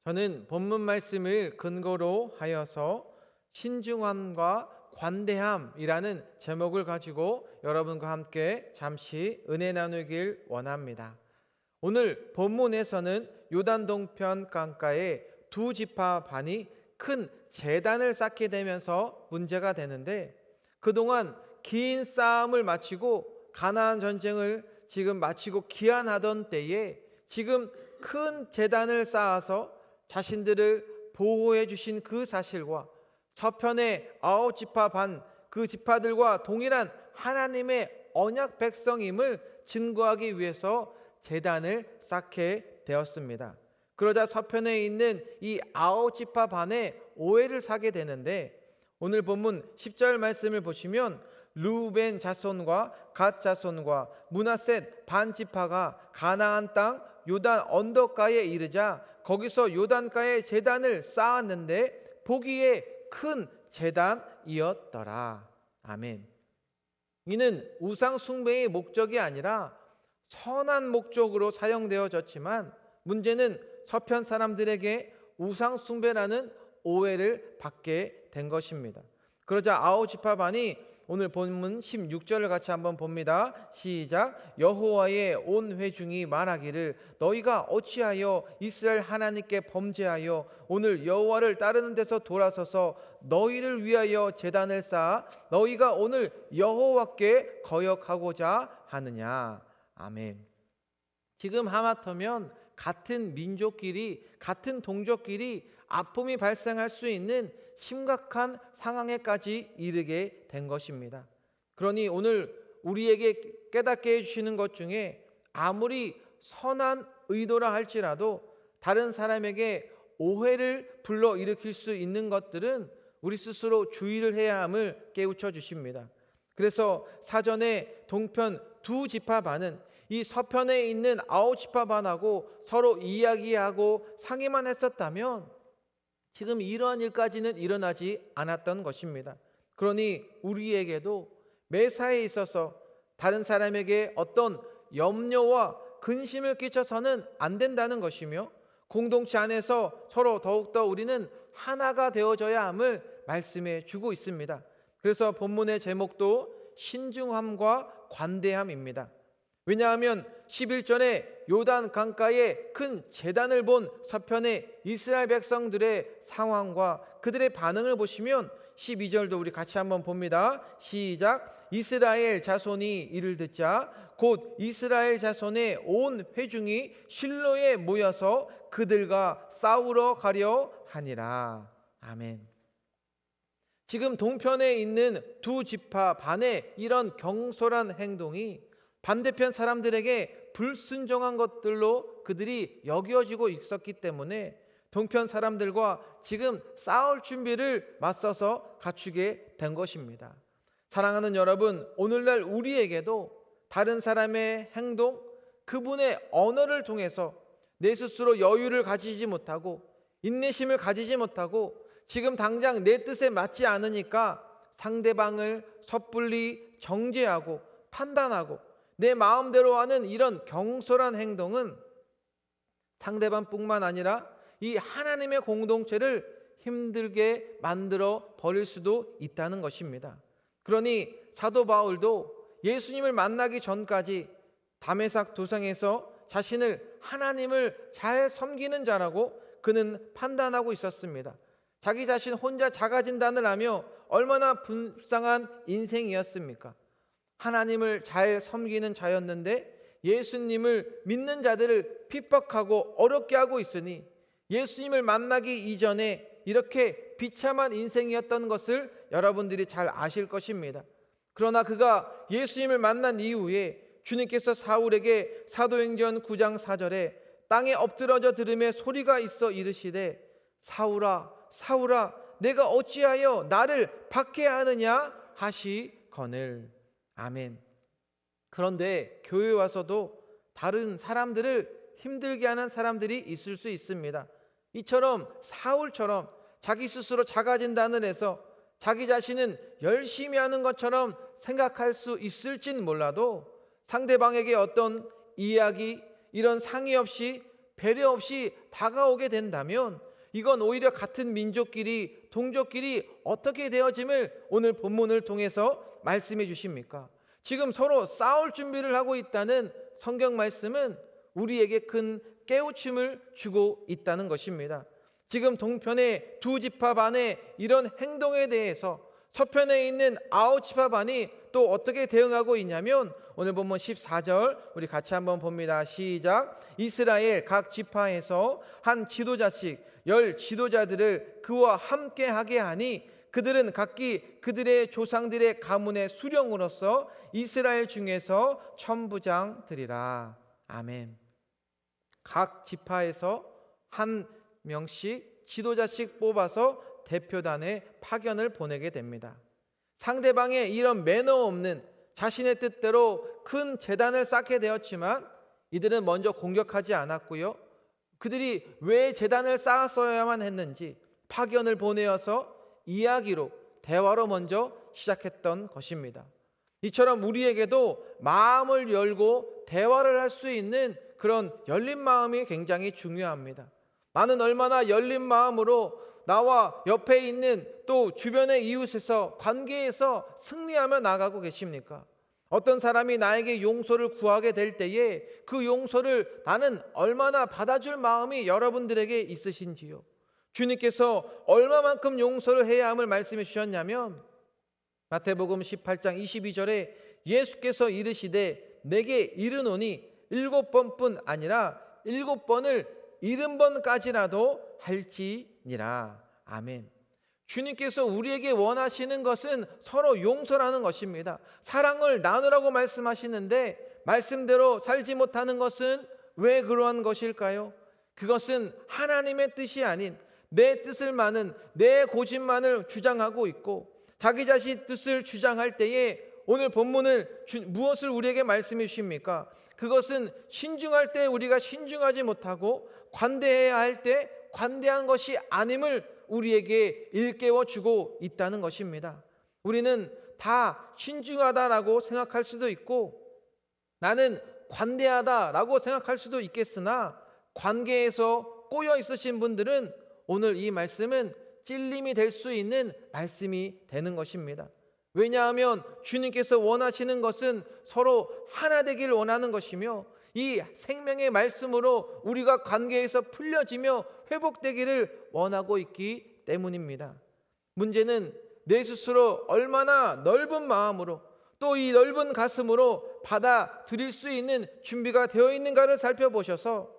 저는 본문 말씀을 근거로 하여서 신중함과 관대함이라는 제목을 가지고 여러분과 함께 잠시 은혜 나누길 원합니다. 오늘 본문에서는 요단 동편 강가에 두 지파 반이 큰 제단을 쌓게 되면서 문제가 되는데, 그동안 긴 싸움을 마치고 가나안 전쟁을 지금 마치고 귀환하던 때에 지금 큰 제단을 쌓아서 자신들을 보호해 주신 그 사실과 서편의 9지파 반, 그 지파들과 동일한 하나님의 언약 백성임을 증거하기 위해서 제단을 쌓게 되었습니다. 그러자 서편에 있는 이 9지파 반에 오해를 사게 되는데, 오늘 본문 10절 말씀을 보시면 르우벤 자손과 갓 자손과 므낫셋 반 지파가 가나안 땅 요단 언덕가에 이르자 거기서 요단가에 제단을 쌓았는데 보기에 큰 제단이었더라. 아멘. 이는 우상 숭배의 목적이 아니라 선한 목적으로 사용되어졌지만, 문제는 서편 사람들에게 우상 숭배라는 오해를 받게 된 것입니다. 그러자 아홉 지파 반이 오늘 본문 16절을 같이 한번 봅니다. 시작. 여호와의 온 회중이 말하기를 너희가 어찌하여 이스라엘 하나님께 범죄하여 오늘 여호와를 따르는 데서 돌아서서 너희를 위하여 제단을 쌓아 너희가 오늘 여호와께 거역하고자 하느냐. 아멘. 지금 하마터면 같은 민족끼리, 같은 동족끼리 아픔이 발생할 수 있는 심각한 상황에까지 이르게 된 것입니다. 그러니 오늘 우리에게 깨닫게 해주시는 것 중에 아무리 선한 의도라 할지라도 다른 사람에게 오해를 불러일으킬 수 있는 것들은 우리 스스로 주의를 해야 함을 깨우쳐 주십니다. 그래서 사전에 동편 두 지파 반은 이 서편에 있는 9지파 반하고 서로 이야기하고 상의만 했었다면 지금 이러한 일까지는 일어나지 않았던 것입니다. 그러니 우리에게도 매사에 있어서 다른 사람에게 어떤 염려와 근심을 끼쳐서는 안 된다는 것이며, 공동체 안에서 서로 더욱더 우리는 하나가 되어져야 함을 말씀해 주고 있습니다. 그래서 본문의 제목도 신중함과 관대함입니다. 왜냐하면 11절에 요단 강가에 큰 제단을 본 서편의 이스라엘 백성들의 상황과 그들의 반응을 보시면 12절도 우리 같이 한번 봅니다. 시작. 이스라엘 자손이 이를 듣자 곧 이스라엘 자손의 온 회중이 실로에 모여서 그들과 싸우러 가려 하니라. 아멘. 지금 동편에 있는 두 지파 반의 이런 경솔한 행동이 반대편 사람들에게 불순종한 것들로 그들이 여겨지고 있었기 때문에 동편 사람들과 지금 싸울 준비를 맞서서 갖추게 된 것입니다. 사랑하는 여러분, 오늘날 우리에게도 다른 사람의 행동, 그분의 언어를 통해서 내 스스로 여유를 가지지 못하고 인내심을 가지지 못하고 지금 당장 내 뜻에 맞지 않으니까 상대방을 섣불리 정죄하고 판단하고 내 마음대로 하는 이런 경솔한 행동은 상대방뿐만 아니라 이 하나님의 공동체를 힘들게 만들어 버릴 수도 있다는 것입니다. 그러니 사도 바울도 예수님을 만나기 전까지 다메삭 도상에서 자신을 하나님을 잘 섬기는 자라고 그는 판단하고 있었습니다. 자기 자신 혼자 자가진단을 하며 얼마나 불쌍한 인생이었습니까? 하나님을 잘 섬기는 자였는데 예수님을 믿는 자들을 핍박하고 어렵게 하고 있으니 예수님을 만나기 이전에 이렇게 비참한 인생이었던 것을 여러분들이 잘 아실 것입니다. 그러나 그가 예수님을 만난 이후에 주님께서 사울에게 사도행전 9장 4절에 땅에 엎드러져 들음에 소리가 있어 이르시되 사울아 사울아 내가 어찌하여 나를 박해하느냐 하시거늘. 아멘. 그런데 교회에 와서도 다른 사람들을 힘들게 하는 사람들이 있을 수 있습니다. 이처럼 사울처럼 자기 스스로 자가진단을 해서 자기 자신은 열심히 하는 것처럼 생각할 수 있을진 몰라도 상대방에게 어떤 이야기, 이런 상의 없이 배려 없이 다가오게 된다면 이건 오히려 같은 민족끼리, 동족끼리 어떻게 되어짐을 오늘 본문을 통해서 말씀해 주십니까? 지금 서로 싸울 준비를 하고 있다는 성경 말씀은 우리에게 큰 깨우침을 주고 있다는 것입니다. 지금 동편의 두 지파 반의 이런 행동에 대해서 서편에 있는 아홉 지파 반이 또 어떻게 대응하고 있냐면 오늘 본문 14절 우리 같이 한번 봅니다. 시작. 이스라엘 각 지파에서 한 지도자씩 10 지도자들을 그와 함께 하게 하니 그들은 각기 그들의 조상들의 가문의 수령으로서 이스라엘 중에서 천부장들이라. 아멘. 각 지파에서 한 명씩 지도자씩 뽑아서 대표단에 파견을 보내게 됩니다. 상대방의 이런 매너 없는 자신의 뜻대로 큰 재단을 쌓게 되었지만 이들은 먼저 공격하지 않았고요. 그들이 왜 재단을 쌓았어야만 했는지 파견을 보내어서 이야기로, 대화로 먼저 시작했던 것입니다. 이처럼 우리에게도 마음을 열고 대화를 할 수 있는 그런 열린 마음이 굉장히 중요합니다. 나는 얼마나 열린 마음으로 나와 옆에 있는 또 주변의 이웃에서 관계에서 승리하며 나가고 계십니까? 어떤 사람이 나에게 용서를 구하게 될 때에 그 용서를 나는 얼마나 받아줄 마음이 여러분들에게 있으신지요? 주님께서 얼마만큼 용서를 해야 함을 말씀해 주셨냐면 마태복음 18장 22절에 예수께서 이르시되 내게 이르노니 7번뿐 아니라 7번을 70번까지라도 할지니라. 아멘. 주님께서 우리에게 원하시는 것은 서로 용서라는 것입니다. 사랑을 나누라고 말씀하시는데 말씀대로 살지 못하는 것은 왜 그러한 것일까요? 그것은 하나님의 뜻이 아닌 내 뜻을만은 내 고집만을 주장하고 있고 자기 자신 뜻을 주장할 때에 오늘 본문을 무엇을 우리에게 말씀해 주십니까? 그것은 신중할 때 우리가 신중하지 못하고 관대해야 할 때 관대한 것이 아님을 우리에게 일깨워 주고 있다는 것입니다. 우리는 다 신중하다라고 생각할 수도 있고 나는 관대하다라고 생각할 수도 있겠으나 관계에서 꼬여 있으신 분들은 오늘 이 말씀은 찔림이 될 수 있는 말씀이 되는 것입니다. 왜냐하면 주님께서 원하시는 것은 서로 하나 되길 원하는 것이며 이 생명의 말씀으로 우리가 관계에서 풀려지며 회복되기를 원하고 있기 때문입니다. 문제는 내 스스로 얼마나 넓은 마음으로 또 이 넓은 가슴으로 받아들일 수 있는 준비가 되어 있는가를 살펴보셔서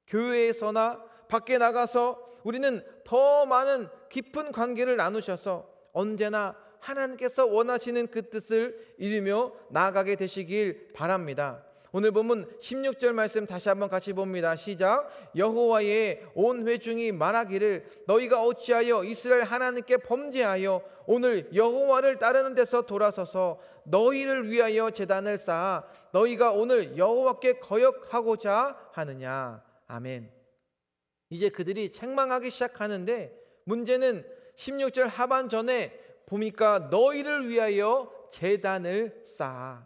교회에서나 밖에 나가서 우리는 더 많은 깊은 관계를 나누셔서 언제나 하나님께서 원하시는 그 뜻을 이루며 나아가게 되시길 바랍니다. 오늘 본문 16절 말씀 다시 한번 같이 봅니다. 시작. 여호와의 온 회중이 말하기를 너희가 어찌하여 이스라엘 하나님께 범죄하여 오늘 여호와를 따르는 데서 돌아서서 너희를 위하여 제단을 쌓아 너희가 오늘 여호와께 거역하고자 하느냐. 아멘. 이제 그들이 책망하기 시작하는데 문제는 16절 하반전에 보니까 너희를 위하여 제단을 쌓아.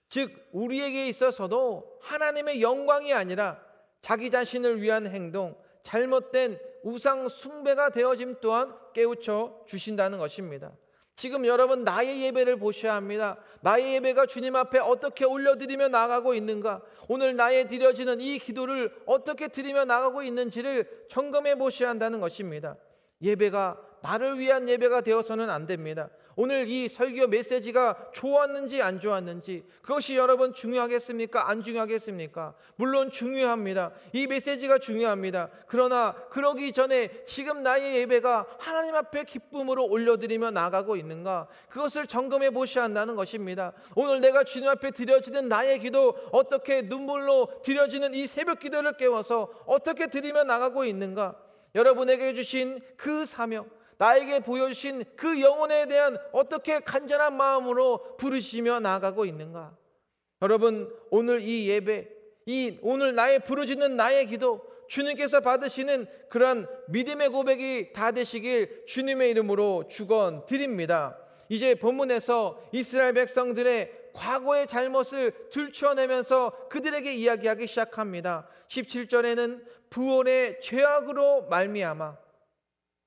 즉 우리에게 있어서도 하나님의 영광이 아니라 자기 자신을 위한 행동, 잘못된 우상 숭배가 되어짐 또한 깨우쳐 주신다는 것입니다. 지금 여러분 나의 예배를 보셔야 합니다. 나의 예배가 주님 앞에 어떻게 올려드리며 나가고 있는가? 오늘 나의 드려지는 이 기도를 어떻게 드리며 나가고 있는지를 점검해 보셔야 한다는 것입니다. 예배가 나를 위한 예배가 되어서는 안 됩니다. 오늘 이 설교 메시지가 좋았는지 안 좋았는지 그것이 여러분 중요하겠습니까? 안 중요하겠습니까? 물론 중요합니다. 이 메시지가 중요합니다. 그러나 그러기 전에 지금 나의 예배가 하나님 앞에 기쁨으로 올려드리며 나가고 있는가? 그것을 점검해 보셔야 한다는 것입니다. 오늘 내가 주님 앞에 드려지는 나의 기도 어떻게 눈물로 드려지는 이 새벽 기도를 깨워서 어떻게 드리며 나가고 있는가? 여러분에게 주신 그 사명 나에게 보여주신 그 영혼에 대한 어떻게 간절한 마음으로 부르시며 나아가고 있는가? 여러분 오늘 이 예배, 오늘 나의 부르짖는 나의 기도 주님께서 받으시는 그러한 믿음의 고백이 다 되시길 주님의 이름으로 축원드립니다. 이제 본문에서 이스라엘 백성들의 과거의 잘못을 들추어내면서 그들에게 이야기하기 시작합니다. 17절에는 부원의 죄악으로 말미암아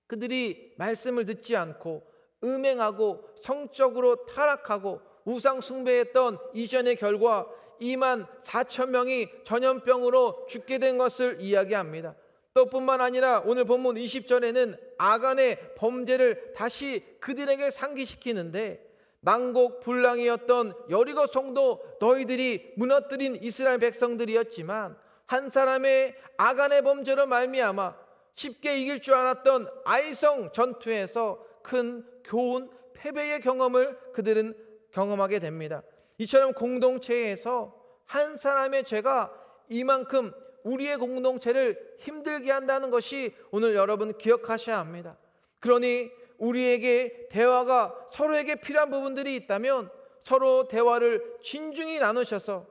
그들이 말씀을 듣지 않고 음행하고 성적으로 타락하고 우상 숭배했던 이전의 결과 2만 4천 명이 전염병으로 죽게 된 것을 이야기합니다. 또 뿐만 아니라 오늘 본문 20절에는 아간의 범죄를 다시 그들에게 상기시키는데, 난곡불랑이었던 여리고 성도 너희들이 무너뜨린 이스라엘 백성들이었지만 한 사람의 아간의 범죄로 말미암아 쉽게 이길 줄 알았던 아이성 전투에서 큰 교훈, 패배의 경험을 그들은 경험하게 됩니다. 이처럼 공동체에서 한 사람의 죄가 이만큼 우리의 공동체를 힘들게 한다는 것이 오늘 여러분 기억하셔야 합니다. 그러니 우리에게 대화가 서로에게 필요한 부분들이 있다면 서로 대화를 진중히 나누셔서,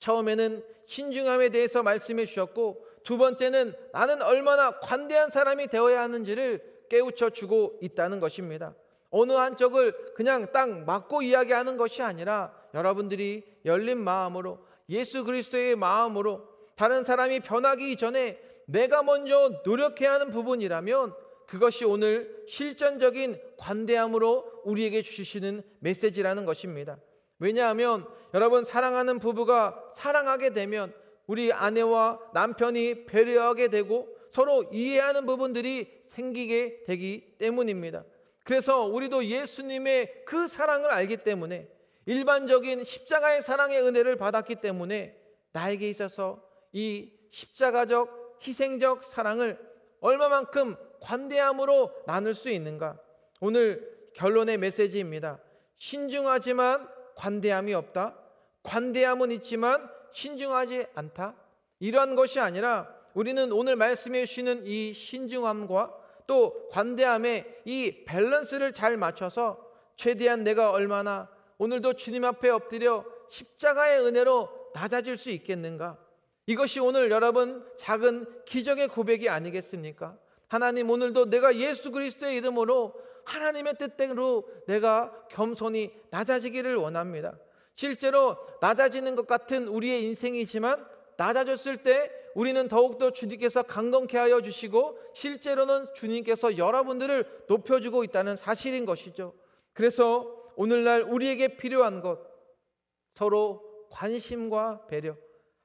처음에는 신중함에 대해서 말씀해 주셨고, 두 번째는 나는 얼마나 관대한 사람이 되어야 하는지를 깨우쳐 주고 있다는 것입니다. 어느 한쪽을 그냥 딱 맞고 이야기하는 것이 아니라 여러분들이 열린 마음으로, 예수 그리스도의 마음으로 다른 사람이 변하기 전에 내가 먼저 노력해야 하는 부분이라면 그것이 오늘 실전적인 관대함으로 우리에게 주시는 메시지라는 것입니다. 왜냐하면 여러분, 사랑하는 부부가 사랑하게 되면 우리 아내와 남편이 배려하게 되고 서로 이해하는 부분들이 생기게 되기 때문입니다. 그래서 우리도 예수님의 그 사랑을 알기 때문에, 일반적인 십자가의 사랑의 은혜를 받았기 때문에 나에게 있어서 이 십자가적 희생적 사랑을 얼마만큼 관대함으로 나눌 수 있는가? 오늘 결론의 메시지입니다. 신중하지만 관대함이 없다. 관대함은 있지만 신중하지 않다. 이러한 것이 아니라 우리는 오늘 말씀해 주시는 이 신중함과 또 관대함의 이 밸런스를 잘 맞춰서 최대한 내가 얼마나 오늘도 주님 앞에 엎드려 십자가의 은혜로 낮아질 수 있겠는가? 이것이 오늘 여러분 작은 기적의 고백이 아니겠습니까? 하나님, 오늘도 내가 예수 그리스도의 이름으로 하나님의 뜻대로 내가 겸손히 낮아지기를 원합니다. 실제로 낮아지는 것 같은 우리의 인생이지만 낮아졌을 때 우리는 더욱더 주님께서 강건케 하여 주시고 실제로는 주님께서 여러분들을 높여주고 있다는 사실인 것이죠. 그래서 오늘날 우리에게 필요한 것, 서로 관심과 배려,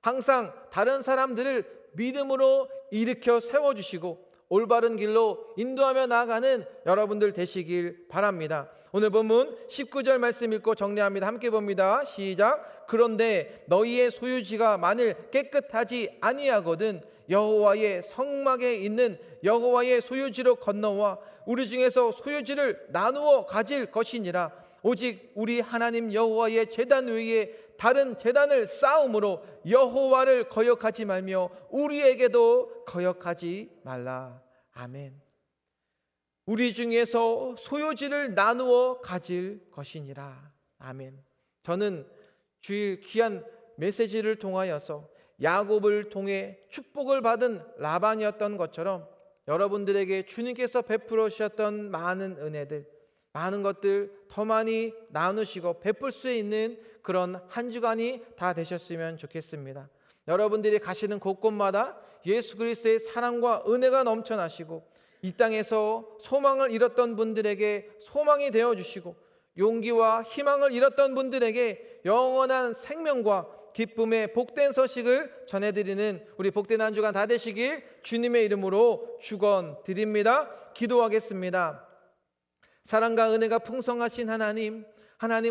항상 다른 사람들을 믿음으로 일으켜 세워주시고 올바른 길로 인도하며 나아가는 여러분들 되시길 바랍니다. 오늘 본문 19절 말씀 읽고 정리합니다. 함께 봅니다. 시작. 그런데 너희의 소유지가 만일 깨끗하지 아니하거든 여호와의 성막에 있는 여호와의 소유지로 건너와 우리 중에서 소유지를 나누어 가질 것이니라. 오직 우리 하나님 여호와의 제단 위에 다른 제단을 쌓음으로 여호와를 거역하지 말며 우리에게도 거역하지 말라. 아멘. 우리 중에서 소유지를 나누어 가질 것이니라. 아멘. 저는 주일 귀한 메시지를 통하여서 야곱을 통해 축복을 받은 라반이었던 것처럼 여러분들에게 주님께서 베풀어 주셨던 많은 은혜들, 많은 것들 더 많이 나누시고 베풀 수 있는 그런 한 주간이 다 되셨으면 좋겠습니다. 여러분들이 가시는 곳곳마다 예수 그리스도의 사랑과 은혜가 넘쳐나시고 이 땅에서 소망을 잃었던 분들에게 소망이 되어주시고 용기와 희망을 잃었던 분들에게 영원한 생명과 기쁨의 복된 소식을 전해드리는 우리 복된 한 주간 다 되시길 주님의 이름으로 축원드립니다. 기도하겠습니다. 사랑과 은혜가 풍성하신 하나님,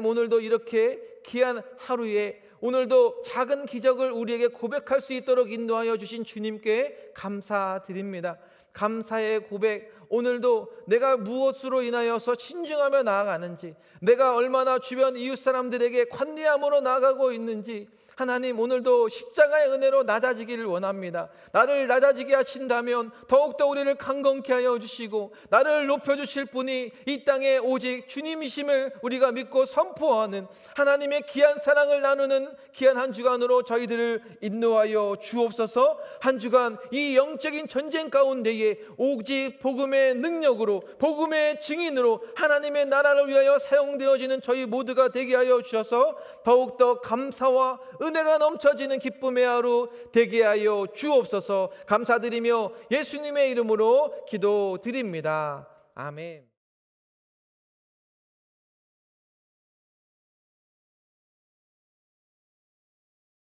오늘도 이렇게 귀한 하루에 오늘도 작은 기적을 우리에게 고백할 수 있도록 인도하여 주신 주님께 감사드립니다. 감사의 고백, 오늘도 내가 무엇으로 인하여서 신중하며 나아가는지, 내가 얼마나 주변 이웃 사람들에게 관대함으로 나아가고 있는지 하나님, 오늘도 십자가의 은혜로 낮아지기를 원합니다. 나를 낮아지게 하신다면 더욱더 우리를 강건케 하여 주시고 나를 높여주실 분이 이 땅에 오직 주님이심을 우리가 믿고 선포하는 하나님의 귀한 사랑을 나누는 귀한 한 주간으로 저희들을 인도하여 주옵소서. 한 주간 이 영적인 전쟁 가운데에 오직 복음의 복음의 능력으로, 복음의 증인으로 하나님의 나라를 위하여 사용되어지는 저희 모두가 되게 하여 주셔서 더욱더 감사와 은혜가 넘쳐지는 기쁨의 하루 되게 하여 주옵소서. 감사드리며 예수님의 이름으로 기도드립니다. 아멘.